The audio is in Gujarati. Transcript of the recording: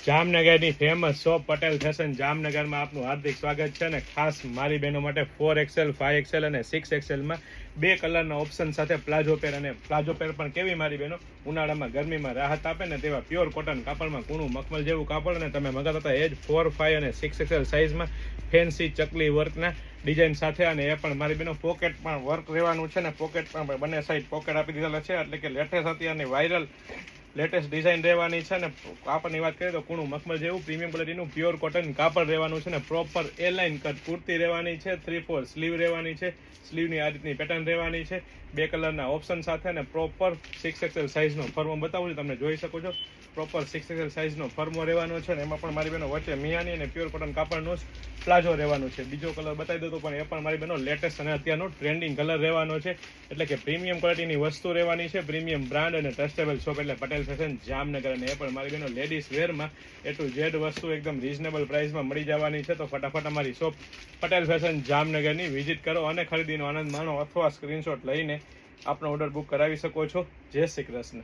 જામનગરની ફેમસ શોપ પટેલ ફેશન જામનગરમાં આપનું હાર્દિક સ્વાગત છે અને ખાસ મારી બહેનો માટે 4XL 5XL અને 6XL માં બે કલરના ઓપ્શન સાથે પ્લાઝો પેર અને પ્લાઝો પેર પણ કેવી મારી બહેનો ઉનાળામાં ગરમીમાં રાહત આપે ને તેવા પ્યોર કોટન કાપડમાં કૂણું મખમલ જેવું કાપડ અને તમે મગાતા હતા એ જ 4, 5 અને 6XL સાઇઝમાં ફેન્સી ચકલી વર્કના ડિઝાઇન સાથે અને એ પણ મારી બહેનો પોકેટ પણ વર્ક રહેવાનું છે ને પોકેટ પણ બંને સાઈડ પોકેટ આપી દીધેલા છે એટલે કે લેટેસ્ટ હતી અને વાયરલ લેટેસ્ટ ડિઝાઇન રહેવાની છે ને કાપડની વાત કરીએ તો કૂણું મખમલ જેવું પ્રીમિયમ ક્વોલિટીનું પ્યોર કોટન કાપડ રહેવાનું છે ને પ્રોપર એલાઇન કટ કુર્તી રહેવાની છે 3/4 સ્લીવ રહેવાની છે સ્લીવની આ રીતની પેટર્ન રહેવાની છે બે કલરના ઓપ્શન સાથે ને પ્રોપર 6XL સાઇઝનો ફર્મો બતાવું છું તમને જોઈ શકો છો પ્રોપર 6XL સાઇઝનો ફર્મો રહેવાનો છે ને એમાં પણ મારી બહેનો વચ્ચે મિયાની અને પ્યોર કોટન કાપડનો પ્લાઝો રહેવાનો છે બીજો કલર બતાવી દો તો પણ એ પણ મારી બહેનો લેટેસ્ટ અને અત્યારનો ટ્રેન્ડિંગ કલર રહેવાનો છે એટલે કે પ્રીમિયમ ક્વોલિટીની વસ્તુ રહેવાની છે પ્રીમિયમ બ્રાન્ડ અને ટ્રસ્ટેબલ શોપ એટલે પટેલ ફેશન જામનગર અને એ પણ મારી બહેનો લેડીઝ વેરમાં A to Z વસ્તુ એકદમ રીઝનેબલ પ્રાઇસમાં મળી જવાની છે તો ફટાફટ અમારી શોપ પટેલ ફેશન જામનગરની વિઝિટ કરો અને ખરીદીનો આનંદ માણો અથવા સ્ક્રીનશોટ લઈને આપનો ઓર્ડર બુક કરાવી શકો છો. જય શ્રી કૃષ્ણ.